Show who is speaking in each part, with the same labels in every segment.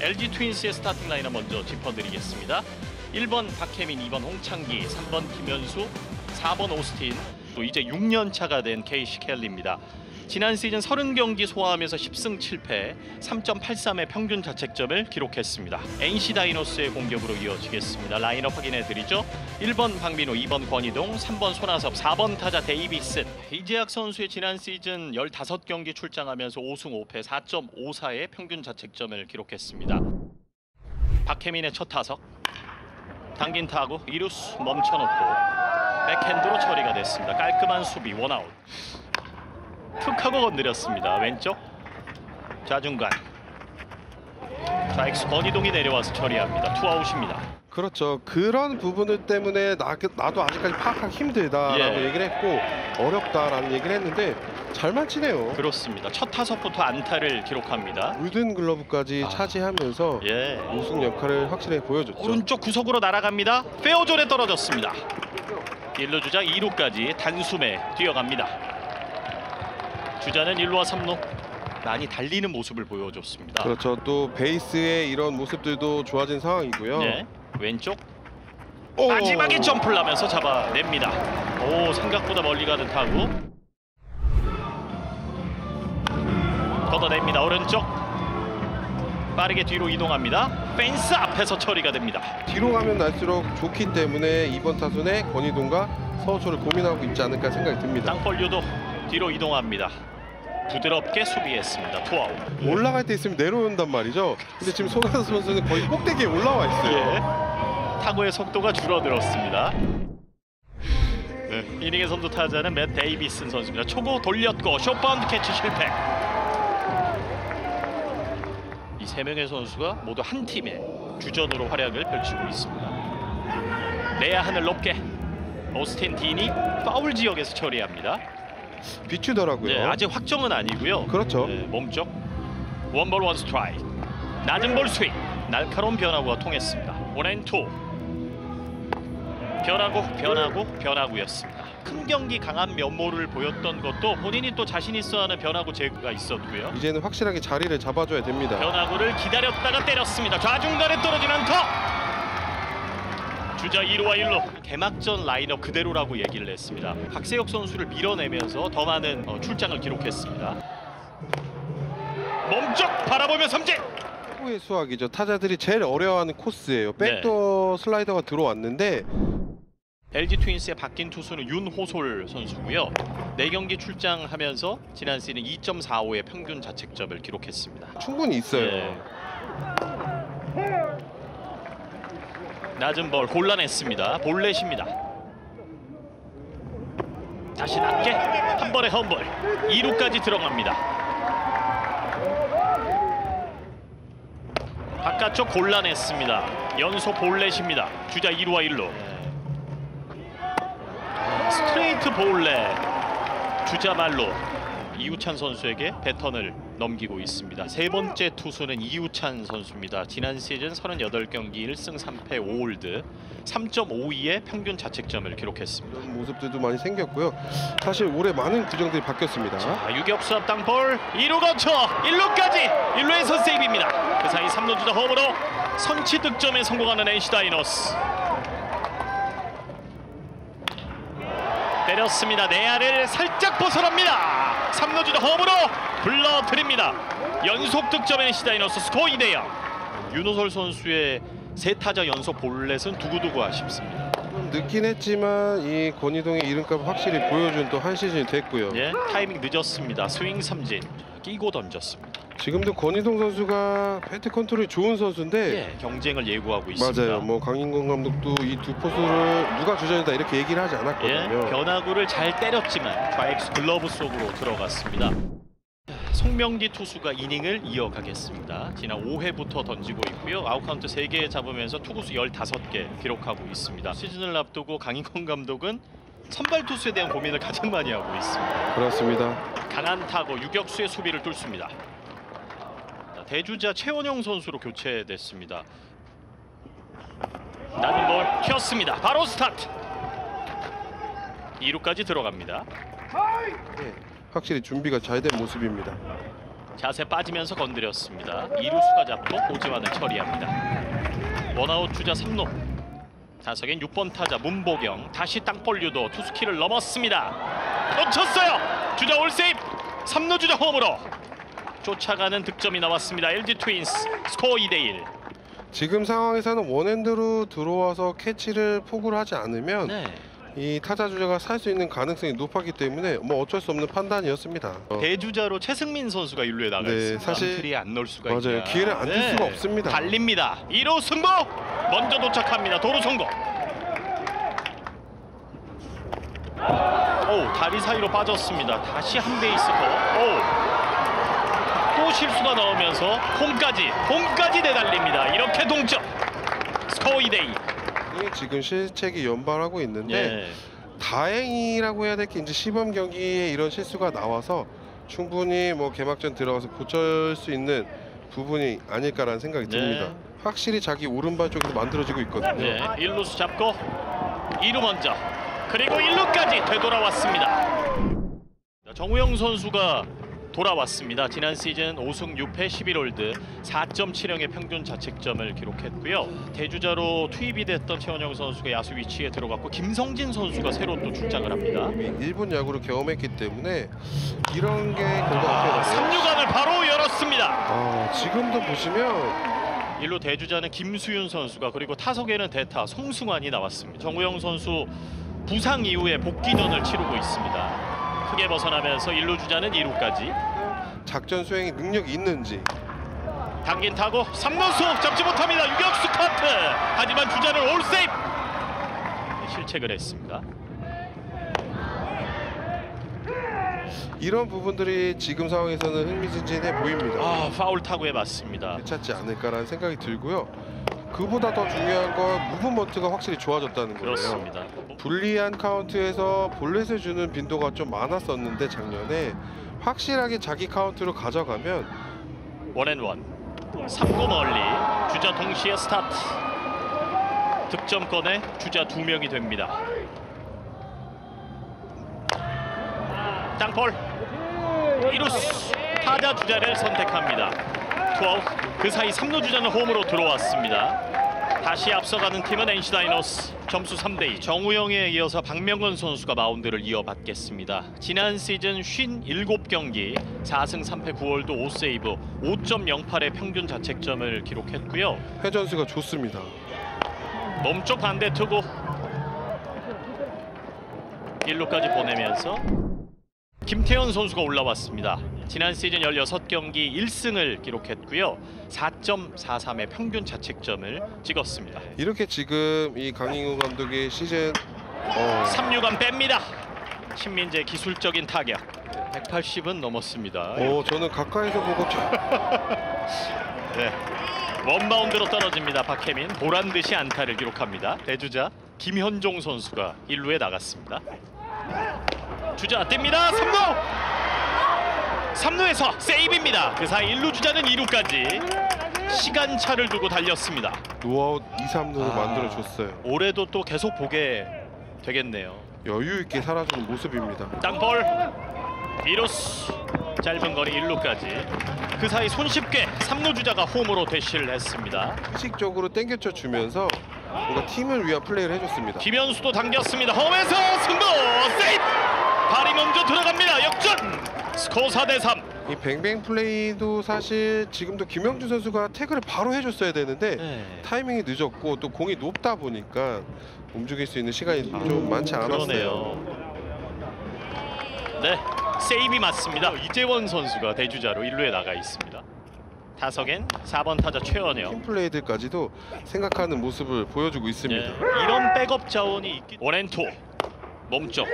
Speaker 1: LG 트윈스의 스타팅 라인업 먼저 짚어드리겠습니다. 1번 박혜민, 2번 홍창기, 3번 김현수, 4번 오스틴, 또 이제 6년 차가 된 케이시 켈리입니다. 지난 시즌 30경기 소화하면서 10승 7패, 3.83의 평균 자책점을 기록했습니다. NC 다이노스의 공격으로 이어지겠습니다. 라인업 확인해드리죠. 1번 박민호, 2번 권희동, 3번 손아섭, 4번 타자 데이비슨. 이재학 선수의 지난 시즌 15경기 출장하면서 5승 5패, 4.54의 평균 자책점을 기록했습니다. 박혜민의 첫 타석. 당긴 타구, 이루수 멈춰놓고 백핸드로 처리가 됐습니다. 깔끔한 수비, 원아웃. 툭 하고 건드렸습니다. 왼쪽 좌중간, 좌익수 권희동이 내려와서 처리합니다. 투아웃입니다.
Speaker 2: 그렇죠. 그런 부분들 때문에 나도 아직까지 파악하기 힘들다라고 얘기를 했고 어렵다라는 얘기를 했는데 잘만 치네요.
Speaker 1: 그렇습니다. 첫 타석부터 안타를 기록합니다.
Speaker 2: 골든글러브까지 차지하면서 우승 역할을 확실히 보여줬죠.
Speaker 1: 오른쪽 구석으로 날아갑니다. 페어존에 떨어졌습니다. 1루 주자 2루까지 단숨에 뛰어갑니다. 주자는 1루와 3루. 많이 달리는 모습을 보여줬습니다.
Speaker 2: 그렇죠. 또 베이스의 이런 모습들도 좋아진 상황이고요.
Speaker 1: 왼쪽 마지막에 점프를 하면서 잡아냅니다. 생각보다 멀리 가는 타구. 걷어냅니다. 오른쪽 빠르게 뒤로 이동합니다. 펜스 앞에서 처리가 됩니다.
Speaker 2: 뒤로 가면 날수록 좋기 때문에 이번 타순에 권희동과 서호초를 고민하고 있지 않을까 생각이 듭니다.
Speaker 1: 땅볼류도 뒤로 이동합니다. 부드럽게 수비했습니다. 투아웃.
Speaker 2: 올라갈 때 있으면 내려온단 말이죠. 근데 지금 손아섭 선수는 거의 꼭대기에 올라와 있어요.
Speaker 1: 타구의 속도가 줄어들었습니다. 이닝의 선두 타자는 맷 데이비슨 선수입니다. 초구 돌렸고 숏바운드 캐치 실패. 이 3명의 선수가 모두 한 팀의 주전으로 활약을 펼치고 있습니다. 내야 하늘 높게 오스틴 딘이 파울 지역에서 처리합니다.
Speaker 2: 비추더라고요.
Speaker 1: 아직 확정은 아니고요.
Speaker 2: 그렇죠.
Speaker 1: 몸쪽 원볼 원 스트라이크. 낮은 볼 스윙. 날카로운 변화구가 통했습니다. 원앤투. 변화구였습니다. 큰 경기 강한 면모를 보였던 것도 본인이 또 자신 있어하는 변화구 제구가 있었고요.
Speaker 2: 이제는 확실하게 자리를 잡아줘야 됩니다.
Speaker 1: 변화구를 기다렸다가 때렸습니다. 좌중간에 떨어진 안타. 주자 2루와 1루. 개막전 라인업 그대로라고 얘기를 했습니다. 박세혁 선수를 밀어내면서 더 많은 출장을 기록했습니다. 몸쪽 바라보며 삼진.
Speaker 2: 최고의 수확이죠. 타자들이 제일 어려워하는 코스예요. 백도어 슬라이더가 들어왔는데
Speaker 1: LG 트윈스의 바뀐 투수는 윤호솔 선수고요. 4경기 출장하면서 지난 시즌 2.45의 평균 자책점을 기록했습니다.
Speaker 2: 충분히 있어요.
Speaker 1: 낮은 볼 곤란했습니다. 볼넷입니다. 다시 낮게 한 번의 홈볼. 2루까지 들어갑니다. 바깥쪽 곤란했습니다. 연속 볼넷입니다. 주자 2루와 1루. 스트레이트 볼넷. 주자 말로 이우찬 선수에게 배턴을 넘기고 있습니다. 세 번째 투수는 이우찬 선수입니다. 지난 시즌 38경기 1승 3패 5홀드 3.52의 평균 자책점을 기록했습니다.
Speaker 2: 그런 모습들도 많이 생겼고요. 사실 올해 많은 규정들이 바뀌었습니다.
Speaker 1: 유격수 앞 땅볼 2루 거쳐 1루까지 1루에서 세이브입니다. 그 사이 3루 주자 홈으로 선취 득점에 성공하는 NC 다이노스. 때렸습니다. 내야를 살짝 벗어납니다. 3루 주자 홈으로 불러드립니다. 연속 득점 NC 다이노스 스코어 2대0. 윤호솔 선수의 3타자 연속 볼넷은 두고두고 아쉽습니다.
Speaker 2: 좀 늦긴 했지만 이 권희동의 이름값을 확실히 보여준 또 한 시즌이 됐고요.
Speaker 1: 타이밍 늦었습니다. 스윙 삼진 끼고 던졌습니다.
Speaker 2: 지금도 권희동 선수가 배트 컨트롤이 좋은 선수인데
Speaker 1: 경쟁을 예고하고 있습니다.
Speaker 2: 맞아요. 뭐 강인권 감독도 이 두 포수를 누가 주전이다 이렇게 얘기를 하지 않았거든요.
Speaker 1: 변화구를 잘 때렸지만 좌익수 글러브 속으로 들어갔습니다. 송명기 투수가 이닝을 이어가겠습니다. 지난 5회부터 던지고 있고요. 아웃카운트 3개 잡으면서 투구수 15개 기록하고 있습니다. 시즌을 앞두고 강인권 감독은 선발 투수에 대한 고민을 가장 많이 하고 있습니다.
Speaker 2: 그렇습니다.
Speaker 1: 강한 타구 유격수의 수비를 뚫습니다. 대주자 최원영 선수로 교체됐습니다. 낮은 볼 튀었습니다. 바로 스타트. 2루까지 들어갑니다.
Speaker 2: 확실히 준비가 잘 된 모습입니다.
Speaker 1: 자세 빠지면서 건드렸습니다. 이루수가 잡고 고지환을 처리합니다. 원아웃 주자 3루. 타석엔 6번 타자 문보경. 다시 땅볼 유도. 투수키를 넘었습니다. 놓쳤어요. 주자 올세이브. 3루 주자 홈으로 쫓아가는 득점이 나왔습니다. LG 트윈스 스코어 2대1.
Speaker 2: 지금 상황에서는 원핸드로 들어와서 캐치를 포구를 하지 않으면
Speaker 1: 네.
Speaker 2: 이 타자 주자가 살 수 있는 가능성이 높았기 때문에 뭐 어쩔 수 없는 판단이었습니다.
Speaker 1: 대주자로 최승민 선수가 1루에 나가
Speaker 2: 네,
Speaker 1: 있습니다.
Speaker 2: 사실
Speaker 1: 트리에 안 넣을 수가
Speaker 2: 맞아요.
Speaker 1: 있냐.
Speaker 2: 기회를 안 줄 수가 없습니다.
Speaker 1: 달립니다. 1루 승부. 먼저 도착합니다. 도루 성공. 오, 다리 사이로 빠졌습니다. 다시 한 베이스 더. 또 실수가 나오면서 홈까지 내달립니다. 이렇게 동점. 스코어 2대2.
Speaker 2: 지금 실책이 연발하고 있는데
Speaker 1: 예.
Speaker 2: 다행이라고 해야 될 게 이제 시범 경기에 이런 실수가 나와서 충분히 뭐 개막전 들어가서 고칠 수 있는 부분이 아닐까라는 생각이 듭니다. 확실히 자기 오른발 쪽에서 만들어지고 있거든요.
Speaker 1: 네, 1루수 잡고 2루 먼저 그리고 1루까지 되돌아왔습니다. 정우영 선수가 돌아왔습니다. 지난 시즌 5승 6패 11홀드 4.70의 평균 자책점을 기록했고요. 대주자로 투입이 됐던 최원영 선수가 야수 위치에 들어갔고 김성진 선수가 새로 또 출장을 합니다.
Speaker 2: 일본 야구를 경험했기 때문에 이런 게 결과가
Speaker 1: 3루간을 바로 열었습니다.
Speaker 2: 지금도 보시면
Speaker 1: 1루 대주자는 김수윤 선수가 그리고 타석에는 대타 송승환이 나왔습니다. 정우영 선수 부상 이후에 복귀전을 치르고 있습니다. 크게 벗어나면서 1루 주자는 2루까지.
Speaker 2: 작전 수행이 능력이 있는지.
Speaker 1: 당긴 타고 3루수 잡지 못합니다. 유격수 커트. 하지만 주자는 올세이브. 실책을 했습니다.
Speaker 2: 이런 부분들이 지금 상황에서는 흥미진진해 보입니다.
Speaker 1: 파울 타구에 맞습니다.
Speaker 2: 괜찮지 않을까라는 생각이 들고요. 그보다 더 중요한 건 무브먼트가 확실히 좋아졌다는 거예요.
Speaker 1: 그렇습니다.
Speaker 2: 불리한 카운트에서 볼넷을 주는 빈도가 좀 많았었는데 작년에 확실하게 자기 카운트로 가져가면
Speaker 1: 원앤원 3구 멀리 주자 동시에 스타트. 득점권에 주자 2명이 됩니다. 땅볼 1루수 타자 주자를 선택합니다. 투아웃. 그 사이 3루 주자는 홈으로 들어왔습니다. 다시 앞서가는 팀은 NC 다이노스. 점수 3대2. 정우영에 이어서 박명건 선수가 마운드를 이어받겠습니다. 지난 시즌 57경기 4승 3패 9홀드 5세이브 5.08의 평균 자책점을 기록했고요.
Speaker 2: 회전수가 좋습니다.
Speaker 1: 몸쪽 반대 투구 1루까지 보내면서 김태현 선수가 올라왔습니다. 지난 시즌 16경기 1승을 기록했고요. 4.43의 평균 자책점을 찍었습니다.
Speaker 2: 이렇게 지금 이 강인구 감독의 시즌
Speaker 1: 3루간 뺍니다. 신민재 기술적인 타격 180은 넘었습니다.
Speaker 2: 저는 가까이서 보고
Speaker 1: 네. 원바운드로 떨어집니다. 박혜민 보란듯이 안타를 기록합니다. 대주자 김현종 선수가 1루에 나갔습니다. 주자 뜁니다. 3루에서 세이브입니다. 그 사이 1루 주자는 2루까지 시간차를 두고 달렸습니다.
Speaker 2: 노아웃 2, 3루로 만들어줬어요.
Speaker 1: 올해도 또 계속 보게 되겠네요.
Speaker 2: 여유 있게 살아주는 모습입니다.
Speaker 1: 땅볼 2루수 짧은 거리 1루까지 그 사이 손쉽게 3루 주자가 홈으로 대시를 했습니다.
Speaker 2: 의식적으로 땡겨쳐 주면서 뭔가 팀을 위한 플레이를 해줬습니다.
Speaker 1: 김현수도 당겼습니다. 홈에서 승부 세이브. 발이 먼저 들어갑니다. 역전. 스코어 4대3.
Speaker 2: 이 뱅뱅 플레이도 사실 지금도 김영준 선수가 태그를 바로 해줬어야 되는데 타이밍이 늦었고 또 공이 높다 보니까 움직일 수 있는 시간이 좀 많지 않았어요.
Speaker 1: 그러네요. 네, 세이브이 맞습니다. 이재원 선수가 대주자로 1루에 나가 있습니다. 타석엔 4번 타자 최원영.
Speaker 2: 팀 플레이들까지도 생각하는 모습을 보여주고 있습니다.
Speaker 1: 네, 이런 백업 자원이 있기. 원앤투 몸쪽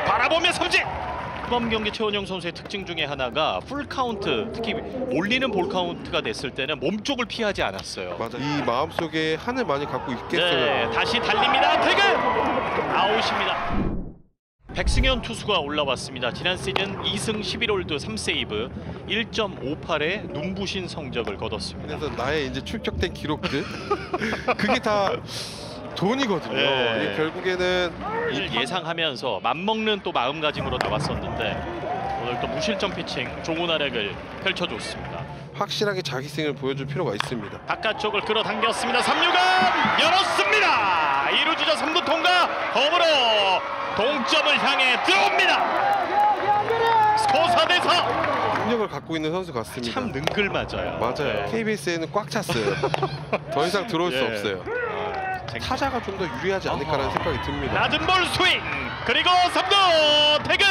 Speaker 1: 바라보며 삼진. 이번 경기 최원영 선수의 특징 중에 하나가 풀 카운트, 특히 몰리는 볼 카운트가 됐을 때는 몸쪽을 피하지 않았어요.
Speaker 2: 맞아. 이 마음속에 한을 많이 갖고 있겠어요.
Speaker 1: 네, 다시 달립니다. 태그 아웃입니다. 백승현 투수가 올라왔습니다. 지난 시즌 2승 11홀드 3세이브 1.58의 눈부신 성적을 거뒀습니다.
Speaker 2: 그래서 나의 이제 축적된 기록들 그게 다 돈이거든요.
Speaker 1: 네.
Speaker 2: 이게 결국에는
Speaker 1: 예상하면서 맘먹는 또 마음가짐으로 나왔었는데 오늘 또 무실점 피칭 좋은 활약을 펼쳐줬습니다.
Speaker 2: 확실하게 자기 스윙을 보여줄 필요가 있습니다.
Speaker 1: 바깥쪽을 끌어당겼습니다. 3루간 열었습니다. 2루 주자 3루 통과. 홈으로 동점을 향해 들어옵니다. 스코어 4대4.
Speaker 2: 능력을 갖고 있는 선수 같습니다.
Speaker 1: 참 능글맞아요.
Speaker 2: 맞아요.
Speaker 1: 네.
Speaker 2: KBS에는 꽉 찼어요. 더 이상 들어올 수
Speaker 1: 예.
Speaker 2: 없어요. 타자가 좀 더 유리하지 않을까라는 생각이 듭니다.
Speaker 1: 낮은 볼 스윙 그리고 3루 태그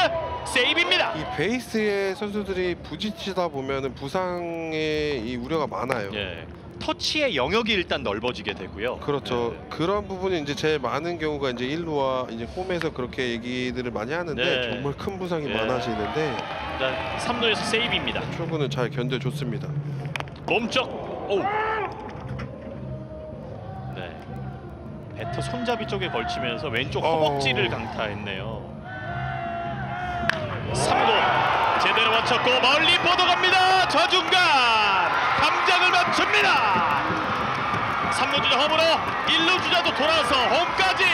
Speaker 1: 세이브입니다.
Speaker 2: 이 베이스의 선수들이 부딪히다 보면은 부상의 이 우려가 많아요.
Speaker 1: 예. 터치의 영역이 일단 넓어지게 되고요.
Speaker 2: 그렇죠.
Speaker 1: 네.
Speaker 2: 그런 부분이 이제 제일 많은 경우가 이제 1루와 이제 홈에서 그렇게 얘기들을 많이 하는데
Speaker 1: 네.
Speaker 2: 정말 큰 부상이
Speaker 1: 네.
Speaker 2: 많아지는데
Speaker 1: 일단 3루에서 세이브입니다.
Speaker 2: 출구는 잘 견뎌줬습니다.
Speaker 1: 몸쪽. 오. 네. 배트 손잡이 쪽에 걸치면서 왼쪽 허벅지를 강타했네요. 3루 제대로 맞췄고 멀리 뻗어갑니다. 좌중간 감장을 맞춥니다. 3루 주자 홈으로 1루 주자도 돌아서 홈까지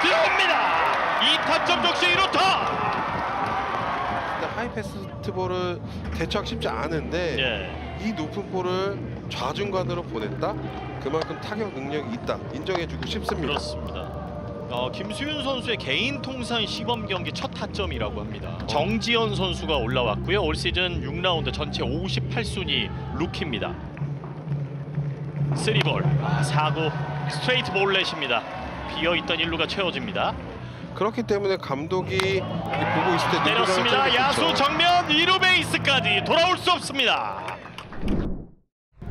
Speaker 1: 들어옵니다. 2타점 적시 1루타.
Speaker 2: 하이패스트 볼을 대처하기 쉽지 않은데
Speaker 1: 예.
Speaker 2: 이 높은 볼을 좌중간으로 보냈다? 그만큼 타격 능력이 있다. 인정해주고 싶습니다.
Speaker 1: 그렇습니다. 김수윤 선수의 개인 통산 시범 경기 첫 타점이라고 합니다. 정지현 선수가 올라왔고요. 올 시즌 6라운드 전체 58순위 루키입니다. 3볼 4구 스트레이트 볼넷입니다. 비어있던 1루가 채워집니다.
Speaker 2: 그렇기 때문에 감독이 보고 있을 때
Speaker 1: 때렸습니다. 야수 정면 2루 베이스까지 돌아올 수 없습니다.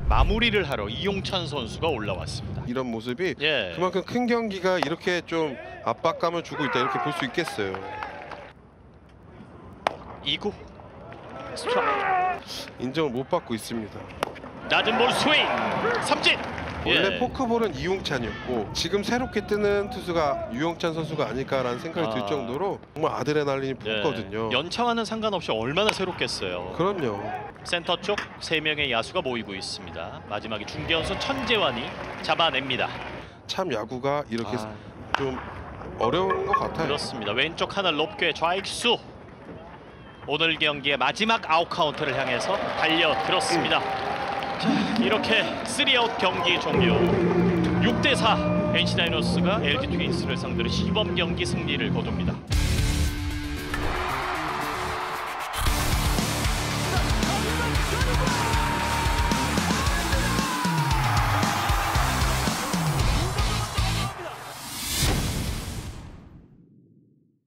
Speaker 1: 마무리를 하러 이용찬 선수가 올라왔습니다.
Speaker 2: 이런 모습이
Speaker 1: 예.
Speaker 2: 그만큼 큰 경기가 이렇게 좀 압박감을 주고 있다 이렇게 볼 수 있겠어요.
Speaker 1: 2구 스트라이크
Speaker 2: 인정을 못 받고 있습니다.
Speaker 1: 낮은 볼 스윙 삼진.
Speaker 2: 원래
Speaker 1: 예.
Speaker 2: 포크볼은 이용찬이었고 지금 새롭게 뜨는 투수가 유영찬 선수가 아닐까라는 생각이 들 정도로 정말 아드레날린이 붙거든요.
Speaker 1: 연차와는 상관없이 얼마나 새롭겠어요.
Speaker 2: 그럼요.
Speaker 1: 센터 쪽 3명의 야수가 모이고 있습니다. 마지막에 중견수 천재환이 잡아냅니다.
Speaker 2: 참 야구가 이렇게 좀 어려운 것 같아요.
Speaker 1: 그렇습니다. 왼쪽 하늘 높게 좌익수. 오늘 경기의 마지막 아웃 카운트를 향해서 달려들었습니다. 자, 이렇게 3아웃 경기 종료. 6대4 NC 다이노스가 LG 트윈스를 상대로 시범 경기 승리를 거둡니다.